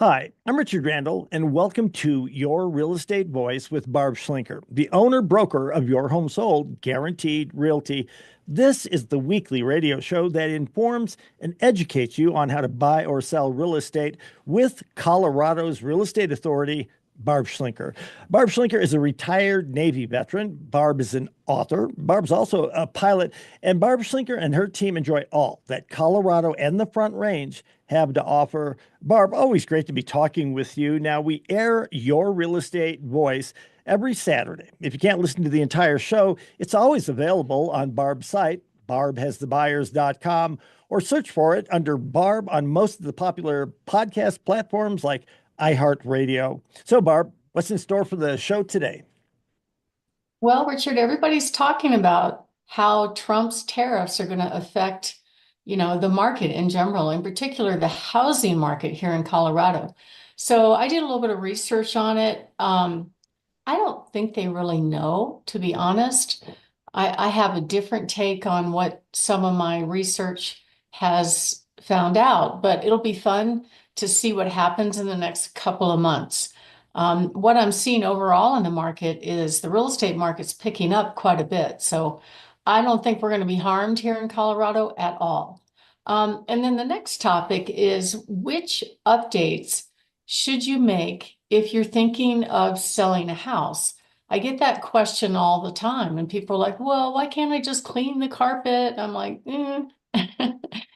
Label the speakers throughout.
Speaker 1: Hi, I'm Richard Randall, and welcome to Your Real Estate Voice with Barb Schlinker, the owner broker of Your Home Sold Guaranteed Realty. This is the weekly radio show that informs and educates you on how to buy or sell real estate with Colorado's Real Estate Authority, Barb Schlinker. Barb Schlinker is a retired Navy veteran. Barb is an author. Barb's also a pilot, and Barb Schlinker and her team enjoy all that Colorado and the Front Range have to offer. Barb, always great to be talking with you. Now, we air Your Real Estate Voice every Saturday. If you can't listen to the entire show, it's always available on Barb's site, barbhasthebuyers.com, or search for it under Barb on most of the popular podcast platforms like iHeartRadio. So, Barb, what's in store for the show today?
Speaker 2: Well, Richard, everybody's talking about how Trump's tariffs are going to affect, the market in general, in particular the housing market here in Colorado. So I did a little bit of research on it. I don't think they really know, to be honest. I have a different take on what some of my research has found out, but it'll be fun to see what happens in the next couple of months. What I'm seeing overall in the market is the real estate market's picking up quite a bit. So I don't think we're going to be harmed here in Colorado at all. And then the next topic is which updates should you make if you're thinking of selling a house? I get that question all the time, and people are like, well, why can't I just clean the carpet? I'm like,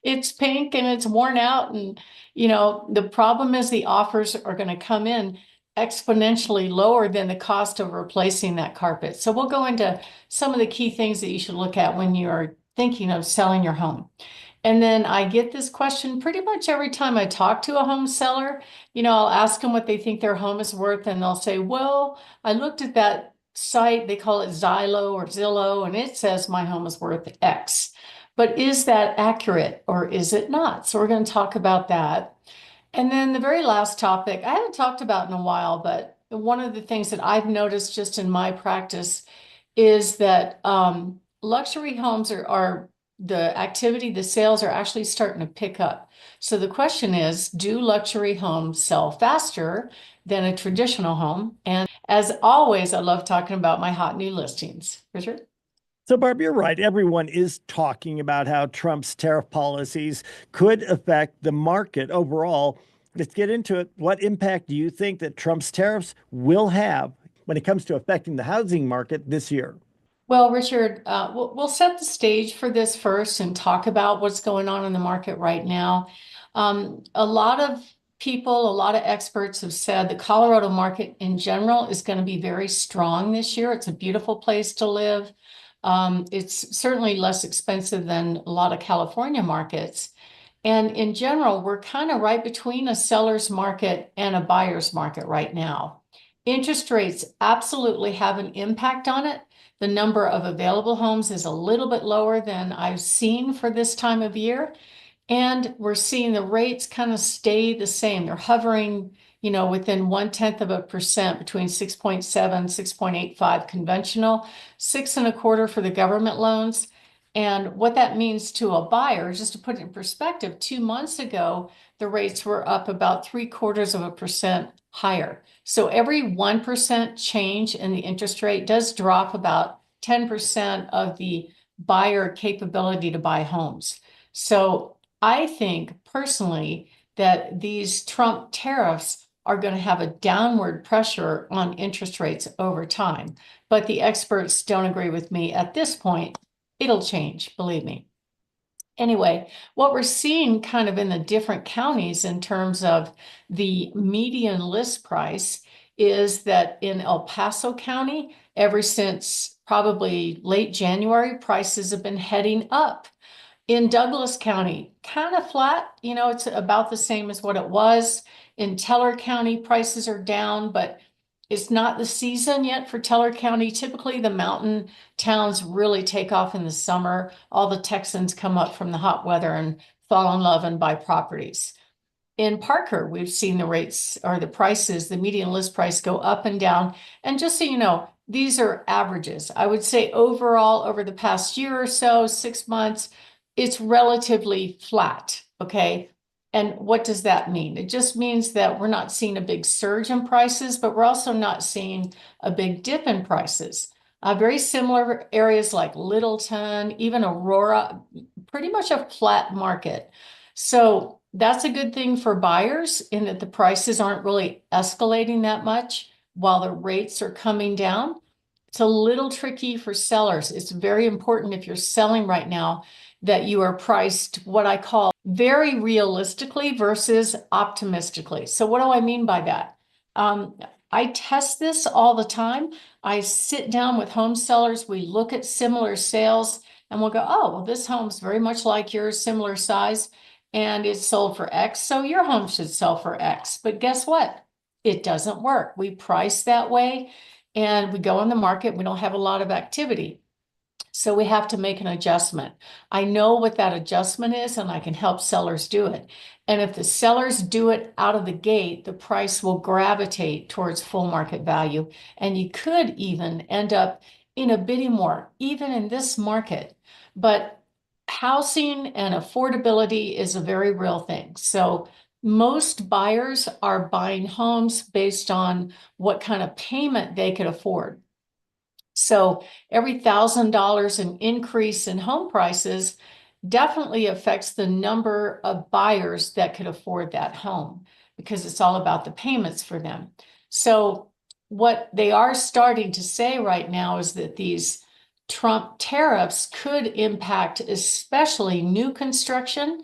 Speaker 2: it's pink and it's worn out. And, the problem is the offers are going to come in exponentially lower than the cost of replacing that carpet. So we'll go into some of the key things that you should look at when you're thinking of selling your home. And then I get this question pretty much every time I talk to a home seller. I'll ask them what they think their home is worth, and they'll say, well, I looked at that site, they call it Zillow or Zillow, and it says my home is worth X. But is that accurate or is it not? So we're going to talk about that. And then the very last topic, I haven't talked about in a while, but one of the things that I've noticed just in my practice is that luxury homes are the activity, the sales are actually starting to pick up. So the question is, do luxury homes sell faster than a traditional home? And as always, I love talking about my hot new listings. Richard?
Speaker 1: So, Barb, you're right. Everyone is talking about how Trump's tariff policies could affect the market overall. Let's get into it. What impact do you think that Trump's tariffs will have when it comes to affecting the housing market this year?
Speaker 2: Well, Richard, we'll set the stage for this first and talk about what's going on in the market right now. A lot of people, a lot of experts have said the Colorado market in general is going to be very strong this year. It's a beautiful place to live. It's certainly less expensive than a lot of California markets. And in general, we're kind of right between a seller's market and a buyer's market right now. Interest rates absolutely have an impact on it. The number of available homes is a little bit lower than I've seen for this time of year. And we're seeing the rates kind of stay the same. They're hovering, within 0.1% between 6.7, 6.85 conventional, 6.25 for the government loans. And what that means to a buyer, just to put it in perspective, 2 months ago, the rates were up about 0.75% higher. So every 1% change in the interest rate does drop about 10% of the buyer capability to buy homes. So I think personally that these Trump tariffs are going to have a downward pressure on interest rates over time. But the experts don't agree with me at this point. It'll change, believe me. Anyway, what we're seeing kind of in the different counties in terms of the median list price is that in El Paso County, ever since probably late January, prices have been heading up. In Douglas County, kind of flat, it's about the same as what it was. In Teller County, prices are down, but it's not the season yet for Teller County. Typically, the mountain towns really take off in the summer. All the Texans come up from the hot weather and fall in love and buy properties. In Parker, we've seen the rates or the prices, the median list price go up and down. And just so you know, these are averages. I would say overall, over the past year or so, 6 months, it's relatively flat, okay? And what does that mean? It just means that we're not seeing a big surge in prices, but we're also not seeing a big dip in prices. Very similar areas like Littleton, even Aurora, pretty much a flat market. So that's a good thing for buyers in that the prices aren't really escalating that much while the rates are coming down. It's a little tricky for sellers. It's very important if you're selling right now that you are priced what I call very realistically versus optimistically. So what do I mean by that? Um, I test this all the time. I sit down with home sellers. We look at similar sales and we'll go, oh, well, this home's very much like yours, similar size, and it's sold for X. So your home should sell for X. But guess what? It doesn't work. We price that way and we go on the market. We don't have a lot of activity. So we have to make an adjustment. I know what that adjustment is, and I can help sellers do it. And if the sellers do it out of the gate, the price will gravitate towards full market value. And you could even end up in a bidding war, even in this market. But housing and affordability is a very real thing. So most buyers are buying homes based on what kind of payment they could afford. So every $1,000 in increase in home prices definitely affects the number of buyers that could afford that home because it's all about the payments for them. So what they are starting to say right now is that these Trump tariffs could impact especially new construction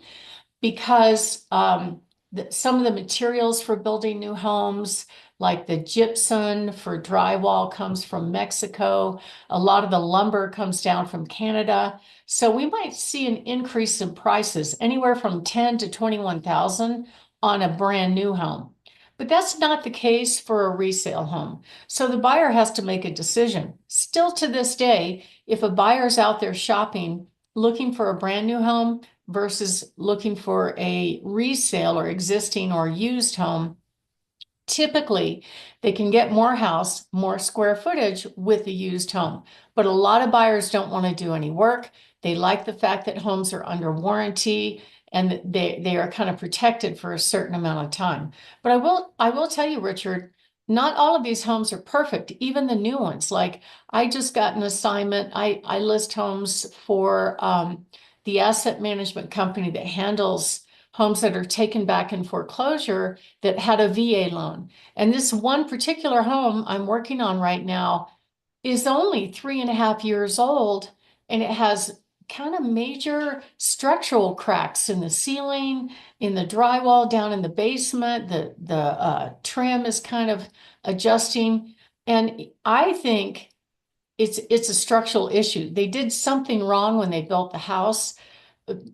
Speaker 2: because some of the materials for building new homes, like the gypsum for drywall, comes from Mexico. A lot of the lumber comes down from Canada. So we might see an increase in prices anywhere from 10 to 21,000 on a brand new home. But that's not the case for a resale home. So the buyer has to make a decision. Still to this day, if a buyer's out there shopping, looking for a brand new home, versus looking for a resale or existing or used home, typically they can get more house, more square footage with the used home. But a lot of buyers don't want to do any work. They like the fact that homes are under warranty and that they are kind of protected for a certain amount of time. But I will tell you, Richard, not all of these homes are perfect, even the new ones. Like I just got an assignment. I list homes for the asset management company that handles homes that are taken back in foreclosure that had a VA loan. And this one particular home I'm working on right now is only 3.5 years old, and it has kind of major structural cracks in the ceiling, in the drywall, down in the basement. The trim is kind of adjusting, and I think it's a structural issue. They did something wrong when they built the house.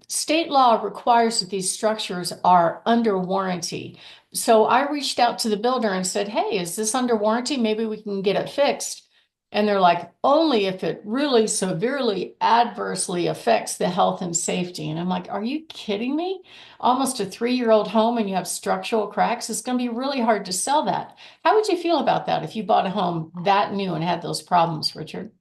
Speaker 2: State law requires that these structures are under warranty. So I reached out to the builder and said, hey, is this under warranty? Maybe we can get it fixed. And they're like, only if it really severely adversely affects the health and safety. And I'm like, are you kidding me? Almost a 3-year-old home and you have structural cracks. It's going to be really hard to sell that. How would you feel about that if you bought a home that new and had those problems, Richard?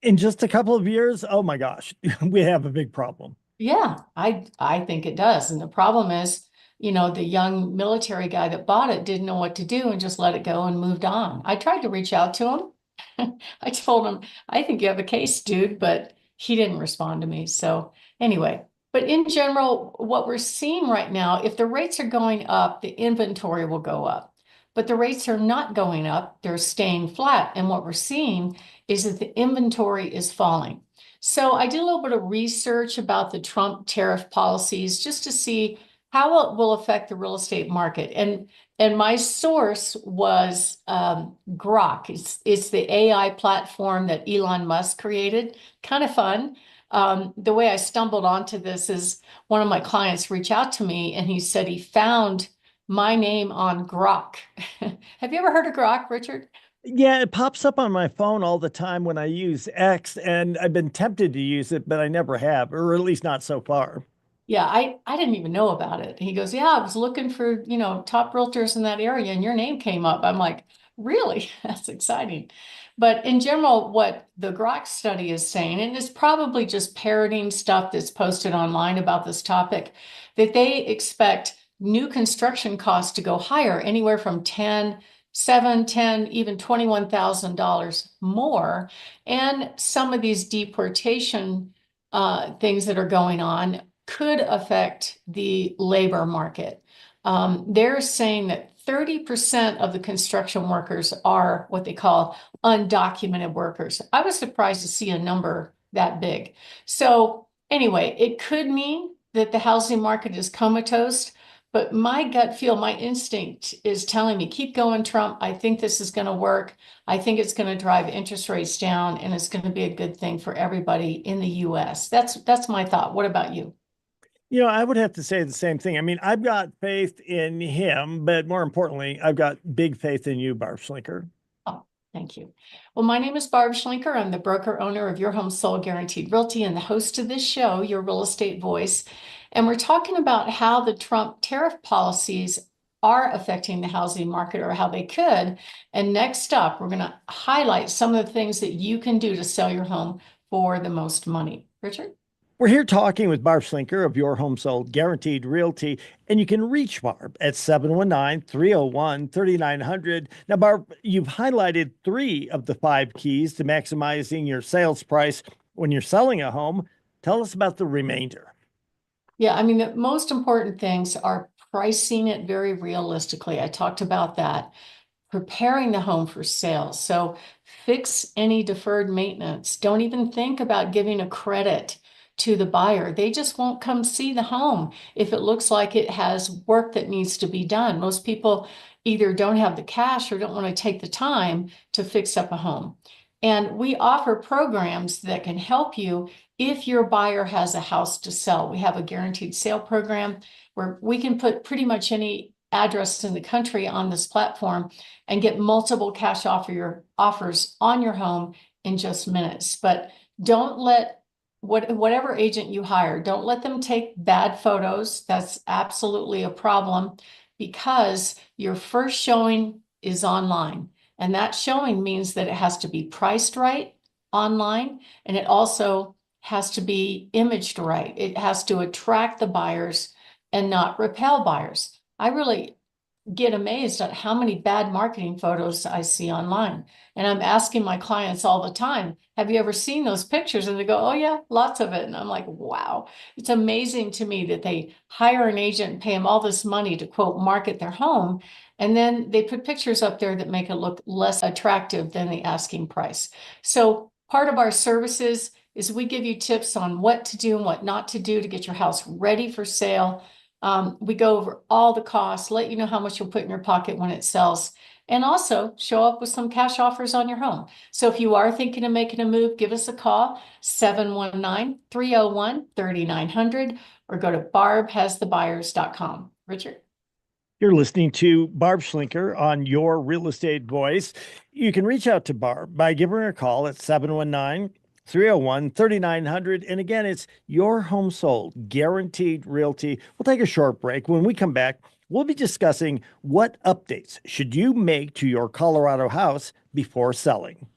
Speaker 1: In just a couple of years, oh my gosh, we have a big problem.
Speaker 2: Yeah, I think it does. And the problem is, the young military guy that bought it didn't know what to do and just let it go and moved on. I tried to reach out to him. I told him, I think you have a case, dude, but he didn't respond to me. So anyway, but in general, what we're seeing right now, if the rates are going up, the inventory will go up. But the rates are not going up, they're staying flat. And what we're seeing is that the inventory is falling. So I did a little bit of research about the Trump tariff policies just to see how it will affect the real estate market. And my source was Grok. It's the AI platform that Elon Musk created. Kind of fun. The way I stumbled onto this is one of my clients reached out to me and he said he found my name on Grok. Have you ever heard of Grok, Richard?
Speaker 1: Yeah, it pops up on my phone all the time when I use X, and I've been tempted to use it, but I never have, or at least not so far.
Speaker 2: Yeah, I didn't even know about it. He goes, yeah, I was looking for, top realtors in that area and your name came up. I'm like, really? That's exciting. But in general, what the Grok study is saying, and it's probably just parroting stuff that's posted online about this topic, that they expect new construction costs to go higher, anywhere from 10, 7, 10, even $21,000 more. And some of these deportation things that are going on could affect the labor market. They're saying that 30% of the construction workers are what they call undocumented workers. I was surprised to see a number that big. So anyway, it could mean that the housing market is comatose, but my gut feel, my instinct is telling me, keep going, Trump. I think this is going to work. I think it's going to drive interest rates down, and it's going to be a good thing for everybody in the US. That's my thought. What about you?
Speaker 1: I would have to say the same thing. I mean, I've got faith in him, but more importantly, I've got big faith in you, Barb Schlinker.
Speaker 2: Oh, thank you. Well, my name is Barb Schlinker. I'm the broker owner of Your Home Sold Guaranteed Realty and the host of this show, Your Real Estate Voice. And we're talking about how the Trump tariff policies are affecting the housing market, or how they could. And next up, we're going to highlight some of the things that you can do to sell your home for the most money. Richard?
Speaker 1: We're here talking with Barb Schlinker of Your Home Sold Guaranteed Realty, and you can reach Barb at 719-301-3900. Now, Barb, you've highlighted 3 of the 5 keys to maximizing your sales price when you're selling a home. Tell us about the remainder.
Speaker 2: Yeah, I mean, the most important things are pricing it very realistically. I talked about that. Preparing the home for sale. So fix any deferred maintenance. Don't even think about giving a credit to the buyer. They just won't come see the home if it looks like it has work that needs to be done. Most people either don't have the cash or don't want to take the time to fix up a home. And we offer programs that can help you if your buyer has a house to sell. We have a guaranteed sale program where we can put pretty much any address in the country on this platform and get multiple cash offers on your home in just minutes. But don't let whatever agent you hire, don't let them take bad photos. That's absolutely a problem, because your first showing is online. And that showing means that it has to be priced right online, and it also has to be imaged right. It has to attract the buyers and not repel buyers. I really get amazed at how many bad marketing photos I see online. And I'm asking my clients all the time, have you ever seen those pictures? And they go, oh yeah, lots of it. And I'm like, wow, it's amazing to me that they hire an agent and pay them all this money to, quote, market their home. And then they put pictures up there that make it look less attractive than the asking price. So part of our services is we give you tips on what to do and what not to do to get your house ready for sale. We go over all the costs, let you know how much you'll put in your pocket when it sells, and also show up with some cash offers on your home. So if you are thinking of making a move, give us a call, 719-301-3900, or go to barbhasthebuyers.com. Richard?
Speaker 1: You're listening to Barb Schlinker on Your Real Estate Voice. You can reach out to Barb by giving her a call at 719-301-3900. And again, it's Your Home Sold Guaranteed Realty. We'll take a short break. When we come back, we'll be discussing what updates should you make to your Colorado house before selling.